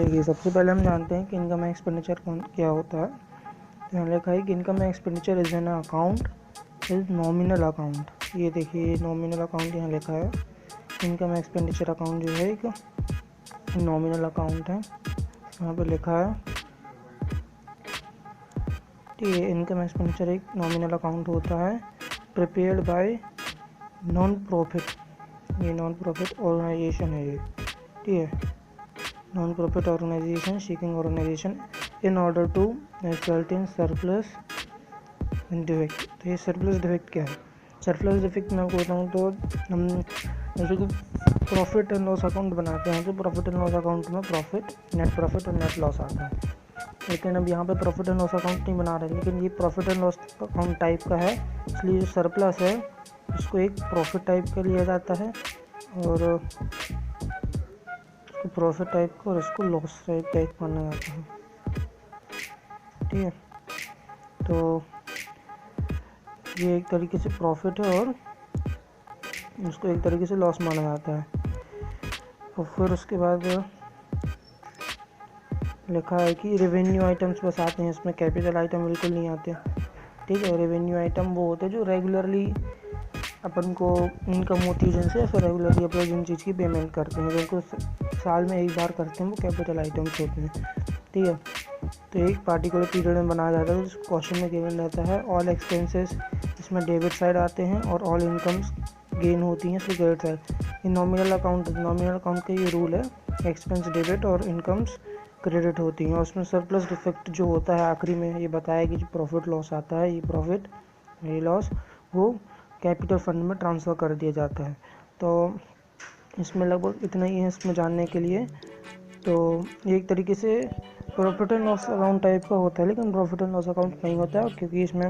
देखिए, सबसे पहले हम जानते हैं कि इनकम एक्सपेंडिचर क्या होता है। तो यहाँ लिखा है कि income expenditure is an account is nominal account. ये देखिए नॉमिनल अकाउंट यहाँ लिखा है। इनकम एक्सपेंडिचर अकाउंट जो है एक नॉमिनल अकाउंट है, यहाँ पर लिखा है। ठीक है, इनकम एक्सपेंडिचर एक नॉमिनल अकाउंट होता है प्रिपेयर्ड बाय नॉन प्रॉफिट, ये नॉन प्रॉफिट ऑर्गेनाइजेशन है ये। ठीक है, non profit organisation seeking organisation in order to ascertain surplus deficit. तो ये सरप्लस डिफेक्ट क्या है? सरप्लस डिफेक्ट मैं आपको बताऊँ तो हम जैसे कि प्रॉफिट एंड लॉस अकाउंट बनाते हैं, तो प्रॉफिट एंड लॉस अकाउंट में प्रॉफिट, नेट प्रॉफिट और नेट लॉस आता है। लेकिन अब यहाँ पे प्रॉफिट एंड लॉस अकाउंट नहीं बना रहे, लेकिन ये profit and loss account type का है, इसलिए जो सरप्लस है इसको एक प्रॉफिट टाइप का लिया जाता है और प्रॉफिट टाइप का, और इसको लॉस टाइप माना जाता है। ठीक है, तो ये एक तरीके से प्रॉफिट है और इसको एक तरीके से लॉस माना जाता है। और फिर उसके बाद लिखा है कि रेवेन्यू आइटम्स बस आते हैं, इसमें कैपिटल आइटम बिल्कुल नहीं आते। ठीक है, रेवेन्यू आइटम वो होते हैं जो रेगुलरली अपन को इनकम होती है जिनसे, फिर रेगुलरली अपन जिन चीज़ की पेमेंट करते हैं, जिनको साल में एक बार करते हैं, वो कैपिटल आइटम्स होते हैं। ठीक है, तो एक पार्टिकुलर पीरियड में बनाया जाता है, जिस क्वेश्चन में गिवन रहता है। ऑल एक्सपेंसेस इसमें डेबिट साइड आते हैं और ऑल इनकम्स गेन होती हैं इसमें क्रेडिट साइड। ये नॉमिनल अकाउंट का ये रूल है, एक्सपेंस डेबिट और इनकम्स क्रेडिट होती हैं। और उसमें सरप्लस डिफेक्ट जो होता है आखिरी में ये बताया कि जो प्रॉफिट लॉस आता है, ये प्रॉफिट ये लॉस वो कैपिटल फंड में ट्रांसफ़र कर दिया जाता है। तो इसमें लगभग इतना ही है इसमें जानने के लिए। तो एक तरीके से profit and loss account type का होता है, लेकिन प्रॉफिट एंड लॉस अकाउंट नहीं होता है क्योंकि इसमें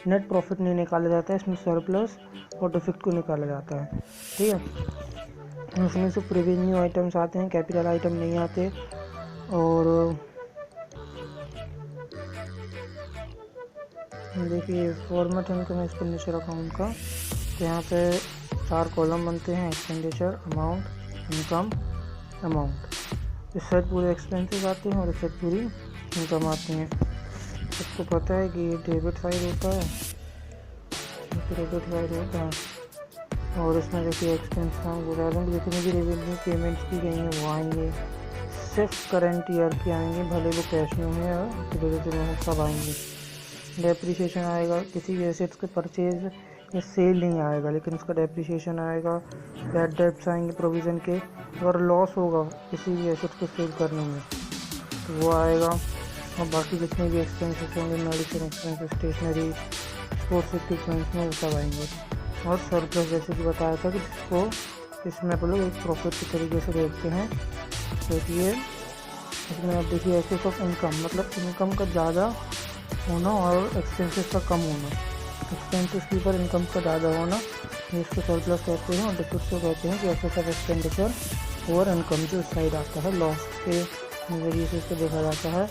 नेट प्रॉफिट नहीं निकाला जाता है, इसमें सरप्लस और डिफेक्ट को निकाला जाता है। ठीक है, इसमें सिर्फ रेवेन्यू आइटम्स आते हैं, कैपिटल आइटम नहीं आते। और देखिए फॉर्मेट इनकम एक्सपेंडिचर अकाउंट का, तो यहाँ पे 4 कॉलम बनते हैं, एक्सपेंडिचर, अमाउंट, इनकम, अमाउंट। इस साइड पूरे एक्सपेंसेस आते हैं और इस साइड पूरी इनकम आती हैं। सबको पता है कि ये डेबिट साइड होता है, क्रेडिट साइड होता है। और इसमें देखिए एक्सपेंस हम बता दें, जितनी भी रेवेन्यू पेमेंट्स की गई हैं वो आएंगे, सिर्फ करंट ईयर की आएंगे, भले वो कैश में हो या क्रेडिट में हो, सब आएंगे। डेप्रिसिएशन आएगा, किसी भी एसेट्स के परचेज या सेल नहीं आएगा, लेकिन उसका डेप्रिसिएशन आएगा। बैड डेब्ट्स आएंगे प्रोविज़न के, अगर लॉस होगा किसी भी एसेट को सेल करने में तो वो आएगा। और बाकी जितने भी एक्सपेंसेस होंगे, medicine expenses, stationery, sports equipments में वो सब आएंगे। और सरप्लस जैसे कि बताया था कि जिसको इसमें अपन लोग एक प्रॉफिट के तरीके से देखते हैं। तो ये इसमें आप देखिए एक्सेस ऑफ इनकम, मतलब इनकम का ज़्यादा होना और एक्सपेंसेस का कम होना, एक्सपेंसेस के ऊपर इनकम का ज़्यादा होना, इसको सरप्लस कहते हैं। और डिफेक्ट को कहते हैं कि एक्सेस ऑफ एक्सपेंडिचर और इनकम जो साइड आता है, लॉस के नज़रिए से इसको देखा जाता है।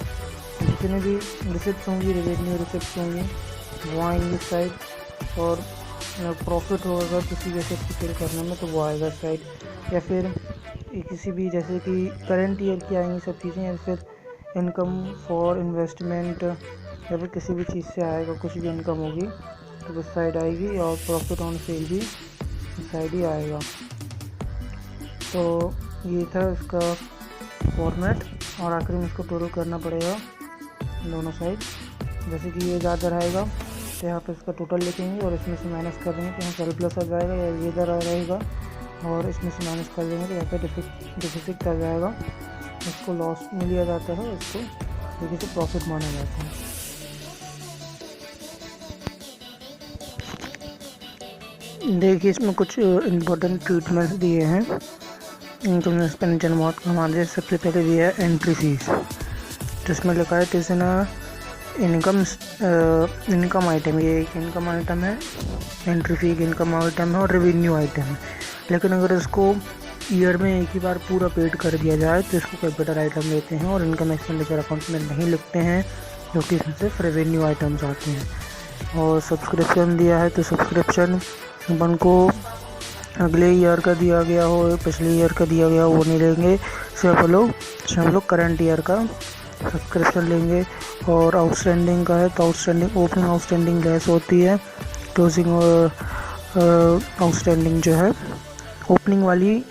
जितने भी रिसिप्ट होंगी, रेवेन्यू रिसिप्ट होंगी, वो आएंगी साइड। और प्रॉफिट होगा अगर किसी एसेट की सेल करने में तो वो आएगा साइड। या फिर किसी भी जैसे कि करंट ईयर की आएंगी सब चीज़ें, या फिर इनकम फॉर इन्वेस्टमेंट, या फिर किसी भी चीज़ से आएगा, कुछ भी इनकम होगी तो उस साइड आएगी। और प्रॉफिट ऑन सेल भी उस साइड ही आएगा। तो ये था इसका फॉर्मेट। और आखिर में इसको टोटल करना पड़ेगा दोनों साइड। जैसे कि ये ज़्यादा रहेगा तो यहाँ पे इसका टोटल लिखेंगे और इसमें से माइनस कर देंगे तो यहाँ सरप्लस आ जाएगा, या ये इधर रहेगा और इसमें से माइनस कर देंगे तो यहाँ पे डिफिसिट आ जाएगा। इसको लॉस में लिया जाता है, इसको देखिए से प्रॉफिट माना जाता है। देखिए इसमें कुछ इम्पोर्टेंट ट्रीटमेंट्स दिए हैं इनकम एक्सपेंडिचर अमाउंट का। हमारे सबसे पहले दिया है एंट्री फीस, जिसमें लिखा है इट ना इनकम आइटम, ये एक इनकम आइटम है, एंट्री फी एक इनकम आइटम है और रेवेन्यू आइटम है। लेकिन अगर इसको ईयर में एक ही बार पूरा पेड कर दिया जाए तो इसको कैपिटल आइटम लेते हैं और इनकम एक्सपेंडिचर अकाउंट में नहीं लिखते हैं, जो कि इसमें सिर्फ रेवेन्यू आइटम्स आते हैं। और सब्सक्रिप्शन दिया है, तो सब्सक्रिप्शन अपन को अगले ईयर का दिया गया हो, पिछले ईयर का दिया गया हो, वो नहीं लेंगे। सिर्फ हम लोग करंट ईयर का सब्सक्रिप्शन लेंगे। और आउटस्टैंडिंग का है तो आउटस्टैंडिंग, ओपनिंग आउटस्टैंडिंग लेस होती है, क्लोजिंग आउटस्टैंडिंग जो है ओपनिंग वाली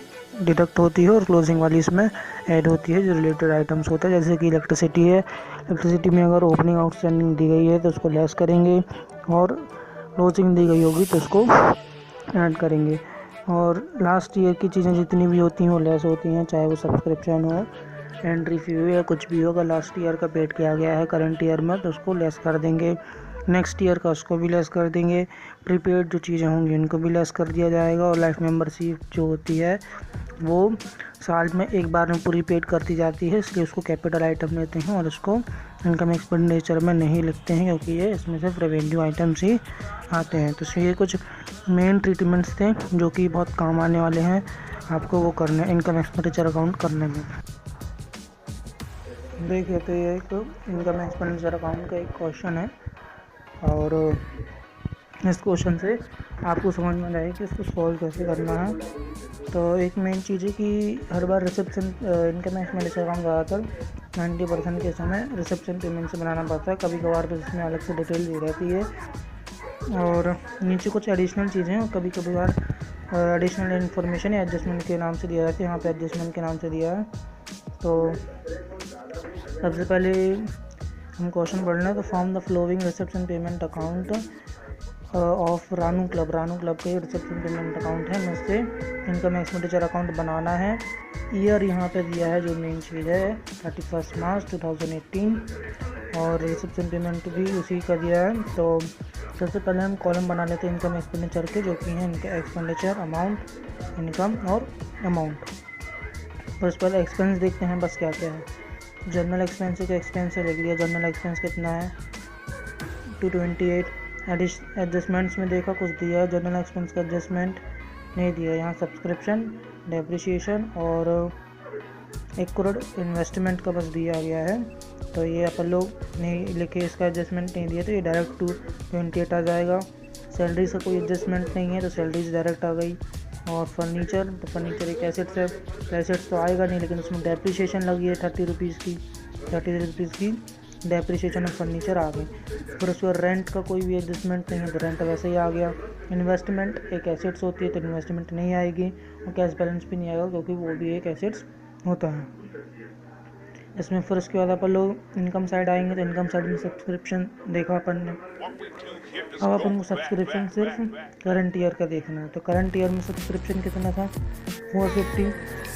डिडक्ट होती है और क्लोजिंग वाली इसमें ऐड होती है जो रिलेटेड आइटम्स होता है। जैसे कि इलेक्ट्रिसिटी है, इलेक्ट्रिसिटी में अगर ओपनिंग आउटस्टैंडिंग दी गई है तो उसको लेस करेंगे और क्लोजिंग दी गई होगी तो उसको ऐड करेंगे। और लास्ट ईयर की चीज़ें जितनी भी होती हैं वो लेस होती हैं, चाहे वो सब्सक्रिप्शन हो, एंट्री फी हो या कुछ भी हो। अगर लास्ट ईयर का पेड किया गया है करंट ईयर में तो उसको लेस कर देंगे, नेक्स्ट ईयर का उसको भी लेस कर देंगे। प्रीपेड जो चीज़ें होंगी उनको भी लेस कर दिया जाएगा। और लाइफ मेंबरशिप जो होती है वो साल में एक बार में पूरी पेड करती जाती है, इसलिए उसको कैपिटल आइटम लेते हैं और उसको इनकम एक्सपेंडिचर में नहीं लिखते हैं, क्योंकि ये इसमें सिर्फ रेवेन्यू आइटम्स ही आते हैं। तो ये कुछ मेन ट्रीटमेंट्स थे जो कि बहुत काम आने वाले हैं आपको वो करने, इनकम एक्सपेंडिचर अकाउंट करने में। देखिए, तो ये एक इनकम एक्सपेंडिचर अकाउंट का एक क्वेश्चन है और इस क्वेश्चन से आपको समझ में आएगा कि इसको सॉल्व कैसे करना है। तो एक मेन चीज़ है कि हर बार रिसेप्शन इनकम एक्सपेंडिचर अकाउंट ज़्यादातर 90% के समय रिसेप्शन पेमेंट से बनाना पड़ता है। कभी कभार तो इसमें अलग से डिटेल दी रहती है और नीचे कुछ एडिशनल चीज़ें और कभी कभार एडिशनल इन्फॉर्मेशन या एडजस्टमेंट के नाम से दिया जाता है। यहाँ पे एडजस्टमेंट के नाम से दिया है। तो सबसे पहले हम क्वेश्चन पढ़ लें। तो form the flowing reception payment account of Ranu club का ये रिसेप्शन पेमेंट अकाउंट है, में से इनकम एक्सपेंडिचर अकाउंट बनाना है। ईयर यहाँ पे दिया है, जो मेन चीज़ है 31 मार्च 2018 और रिसेप्शन पेमेंट भी उसी का दिया है। तो सबसे पहले हम कॉलम बना लेते हैं इनकम एक्सपेंडिचर के, जो कि हैं इनके एक्सपेंडिचर, अमाउंट, इनकम और अमाउंट। तो इस पहले एक्सपेंस देखते हैं बस क्या क्या है। जनरल एक्सपेंस का एक्सपेंस लिख दिया। जनरल एक्सपेंस कितना है 228। एडजस्टमेंट्स में देखा कुछ दिया है, जनरल एक्सपेंस का एडजस्टमेंट नहीं दिया। यहाँ सब्सक्रिप्शन, डेप्रिसिएशन और 1 करोड़ इन्वेस्टमेंट का बस दिया गया है। तो ये अपन लोग नहीं लिखे, इसका एडजस्टमेंट नहीं दिया तो ये डायरेक्ट 228 आ जाएगा। सैलरीज का कोई एडजस्टमेंट नहीं है तो सैलरीज डायरेक्ट आ गई। और फर्नीचर, तो फर्नीचर एक एसेट्स है, एसेट्स तो आएगा नहीं, लेकिन उसमें डेप्रिसिएशन लगी है 30 रुपीज़ की डेप्रिसिएशन ऑफ फर्नीचर आ गई। फिर उसके बाद रेंट का कोई भी एडजस्टमेंट नहीं है तो रेंट वैसे ही आ गया। इन्वेस्टमेंट एक एसेट्स होती है तो इन्वेस्टमेंट नहीं आएगी और कैश बैलेंस भी नहीं आएगा क्योंकि वो भी एक एसेट्स होता है इसमें। फिर उसके बाद अपन लोग इनकम साइड आएंगे तो इनकम साइड में सब्सक्रिप्शन देखा अपन ने। अब अपन को सब्सक्रिप्शन सिर्फ करंट ईयर का देखना है। तो करंट ईयर में सब्सक्रिप्शन कितना था 450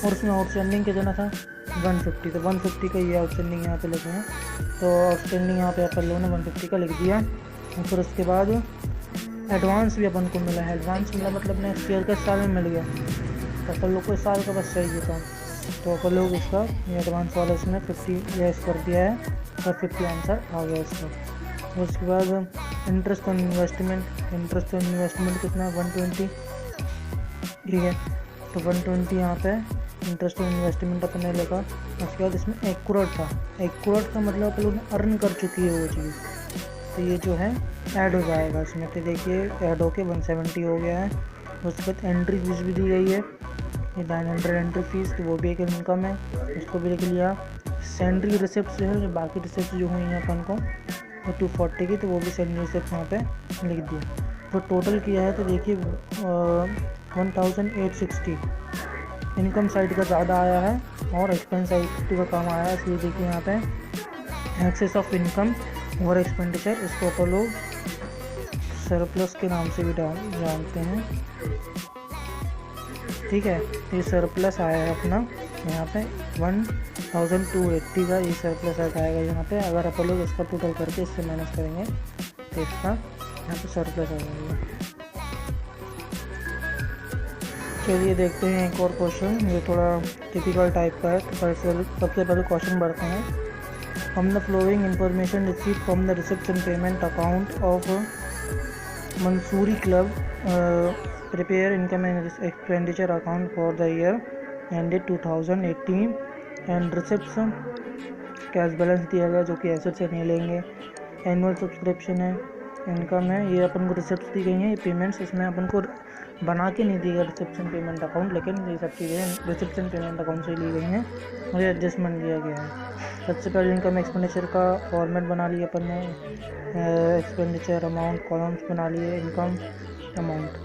और उसमें आउटस्टैंडिंग कितना था 150। तो 150 का ये आउटस्टैंडिंग यहाँ पे लिखे हैं। तो आउटस्टैंडिंग यहाँ पे अपन लोगों ने 150 का लिख दिया। और फिर उसके बाद एडवांस भी अपन को मिला है। एडवांस मिला मतलब नेक्स्ट ईयर का साल में मिल गया, तो अपन लोग को साल का बस चाहिए था। तो अपन लोग इसका ये एडवांस वाला इसमें 50 यस कर दिया है और 50 आंसर आ गया इसका। उसके बाद इंटरेस्ट ऑन इन्वेस्टमेंट कितना 120, ठीक है। तो 120 यहाँ पे इंटरेस्ट ऑन इन्वेस्टमेंट अपने लिखा। उसके बाद इसमें 1 करोड़ था। 1 करोड़ का मतलब अपन लोग अर्न कर चुकी है वो चीज़, तो ये जो है ऐड हो जाएगा इसमें। तो देखिए ऐड होके 170 हो गया है। उसके बाद एंट्री फीस भी दी गई है, ये 900 एंट्री फीस, तो वो भी एक इनकम है, उसको भी लिख लिया। सैलरी रिसिप्ट जो है, बाकी रिसिप्ट जो हुई हैं अपन को वो 240 की, तो वो भी सैलरी रिसिप्ट यहाँ पे लिख दिया। तो टोटल किया है तो देखिए 1860 इनकम साइड का ज़्यादा आया है और एक्सपेंस साइड का कम आया है। इसलिए देखिए यहाँ पे एक्सेस ऑफ इनकम और एक्सपेंडिचर, इसको अपन लोग सरप्लस के नाम से भी जानते हैं, ठीक है। ये सरप्लस आया है अपना यहाँ पे 1280 का ये सरप्लस आएगा यहाँ पे। अगर अपन लोग इसका टोटल करके इससे माइनस करेंगे तो इसका यहाँ पे सरप्लस आ जाएगा। चलिए देखते हैं एक और क्वेश्चन, ये थोड़ा टिपिकल टाइप का है। तो सबसे पहले क्वेश्चन बढ़ते हैं। From the following information receive from the receipts payment account of Mussoorie club, prepare income and expenditure account for the year ended 2018 and receipts cash balance दिया गया जो कि एसेट से नहीं लेंगे। एनुअल सब्सक्रिप्शन है, इनकम है, ये अपन को रिसिप्ट दी गई हैं, ये पेमेंट्स इसमें अपन को बना के नहीं दी गई रिसेप्शन पेमेंट अकाउंट, लेकिन ये सब चीज़ें रिसेप्शन पेमेंट अकाउंट से ली गई हैं और ये एडजस्टमेंट दिया गया है। सबसे पहले इनकम एक्सपेंडिचर का फॉर्मेट बना लिया अपन ने, एक्सपेंडिचर अमाउंट कॉलम्स बना लिए, इनकम अमाउंट।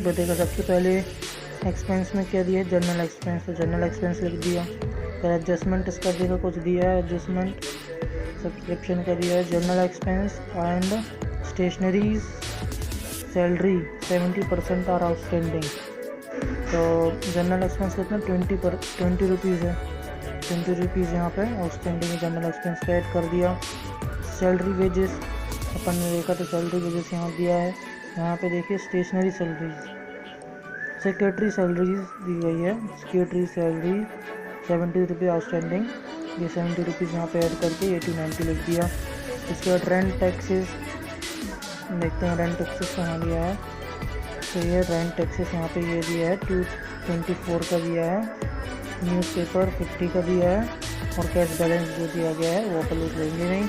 तो देखो सबसे पहले एक्सपेंस में क्या दिया, जनरल एक्सपेंस, तो जनरल एक्सपेंस लिख दिया। फिर एडजस्टमेंट इसका देखो कुछ दिया है, एडजस्टमेंट सब्सक्रिप्शन का दिया है, general expense and stationeries salary 70% are outstanding. तो जनरल एक्सपेंस कितना 20 रुपीज़ है, 20 रुपीज़ यहाँ पे आउटस्टैंडिंग जनरल एक्सपेंस का ऐड कर दिया। सैलरी वेजेस अपन ने देखा तो सैलरी वेजेस यहाँ दिया है। यहाँ पे देखिए स्टेशनरी सैलरीज, सेक्रेटरी सैलरीज दी गई है, सेक्रेटरी सैलरी 70 रुपये आउटस्टैंडिंग, ये 70 रुपीज़ यहाँ पे ऐड करके 80-90 लिख दिया। इसके बाद रेंट टैक्सेस देखते हैं, रेंट टैक्सेस कहाँ दिया है, तो ये रेंट टैक्सेस यहाँ पे ये दिया है 224 का दिया है, न्यूज़पेपर 50 का दिया है और कैश बैलेंस जो दिया गया है वो अपन लोग लेंगे नहीं,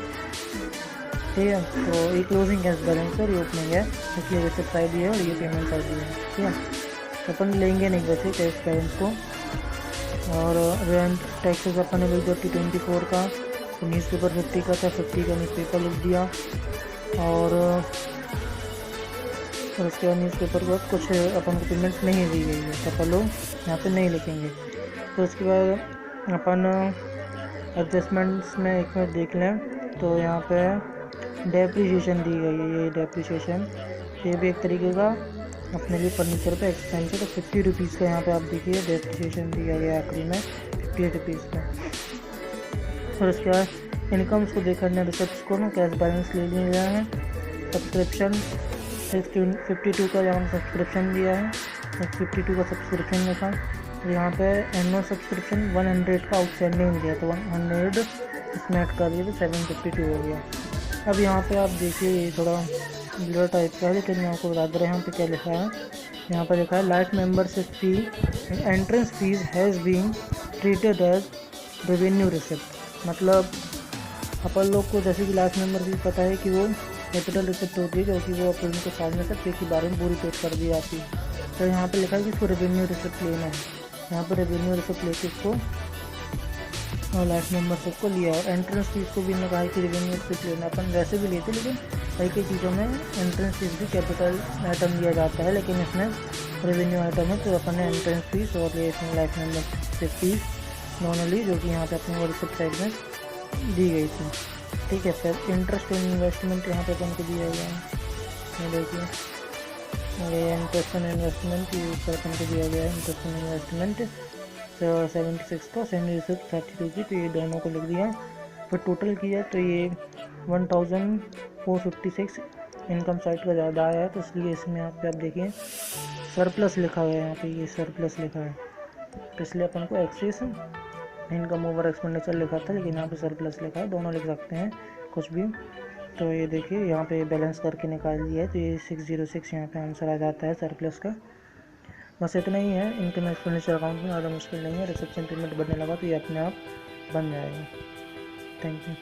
ठीक है। तो ये क्लोजिंग कैश बैलेंस और ये ओपनिंग है, इसलिए रिसिप्ट साइड है और ये पेमेंट साइड है, ठीक है। तो अपन लेंगे नहीं वैसे कैश बैलेंस को। और रेंट टैक्सेस अपन ने लिख दिया 24 का, तो न्यूज़पेपर 50 का था, 50 का न्यूज़पेपर लिख दिया। और उसके बाद न्यूज़पेपर के बाद कुछ अपन को पेमेंट नहीं दी गई है, तो अपन लोग यहाँ पे नहीं लिखेंगे। तो उसके बाद अपन एडजस्टमेंट्स में एक मिनट देख लें, तो यहाँ पे डेप्रिसिएशन दी गई है, ये डेप्रिसिएशन ये भी एक तरीके का अपने लिए फर्नीचर पे एक्सपेंस है, तो 50 रुपीज़ का यहाँ पे आप देखिए डेप्रिसिएशन दिया गया है आखिरी में 50 रुपीज़ का। और उसके बाद इनकम्स को देखकर ने रिसिप्ट्स को ना कैश बैलेंस ले लिया है। सब्सक्रिप्शन 52 का यहाँ सब्सक्रिप्शन दिया है, 52 का सब्सक्रिप्शन लिखा। तो यहाँ पे एनुअल सब्सक्रिप्शन 100 का आउटस्टैंडिंग दिया, तो 100 इसमें ऐड कर दिया तो 752 हो गया। अब यहाँ पे आप देखिए ये थोड़ा ब्लर टाइप का है, लेकिन मैं आपको बता दे रहा हूँ यहाँ पे क्या लिखा है। यहाँ पर लिखा है life membership fee entrance fees has been treated as revenue receipt. मतलब अपन लोग को जैसे कि लाइफ मेंबर फीस पता है कि वो कैपिटल रिसिप्ट होती है, जो कि वो अपन को सामने से पे के बारे में पूरी पेड कर दी जाती है। तो यहाँ पे लिखा है कि इसको रेवेन्यू रिसिप्ट लेना है, यहाँ पर रेवेन्यू रिसिप्ट लेके इसको और लाइफ मेंबरशिप को लिया। और एंट्रेंस फीस को भी कहा कि रेवेन्यू रिसिप्ट लेना, अपन वैसे भी लेते, लेकिन कई चीज़ों में एंट्रेंस फीस भी कैपिटल आइटम दिया जाता है, लेकिन इसमें रेवेन्यू आइटम है, तो अपन ने एंट्रेंस फीस और ये इसमें लाइफ मेंबरशिप फीस दोनों ली, जो कि यहाँ पे अपने रिसिप्ट साइड में दी गई थी, ठीक है। फिर इंटरेस्ट इन इन्वेस्टमेंट यहाँ पे अपन को दिया गया है, ये देखिए ये इंटरेस्ट इन इन्वेस्टमेंट ऊपर अपन को दिया गया है, इंटरेस्ट इन इन्वेस्टमेंट 76 का, सैलरी रिसिप्ट 32 की, तो ये दोनों को लिख दिया। फिर टोटल किया तो ये 1456 इनकम साइड का ज़्यादा आया है, तो इसलिए इसमें यहाँ पे आप देखिए सरप्लस लिखा हुआ है, यहाँ पे ये सरप्लस लिखा है, तो इसलिए अपन को एक्सेस इनकम ओवर एक्सपेंडिचर लिखा था, लेकिन यहाँ पे सरप्लस लिखा है, दोनों लिख सकते हैं कुछ भी। तो ये देखिए यहाँ पे बैलेंस करके निकाल दिया है, तो ये 606 यहाँ पे आंसर आ जाता है सरप्लस का। बस इतना ही है, इनकम एक्सपेंडिचर अकाउंट में ज़्यादा मुश्किल नहीं है। रिसेप्शन पेमेंट बनने लगा तो ये अपने आप बन जाएगा। Thank you.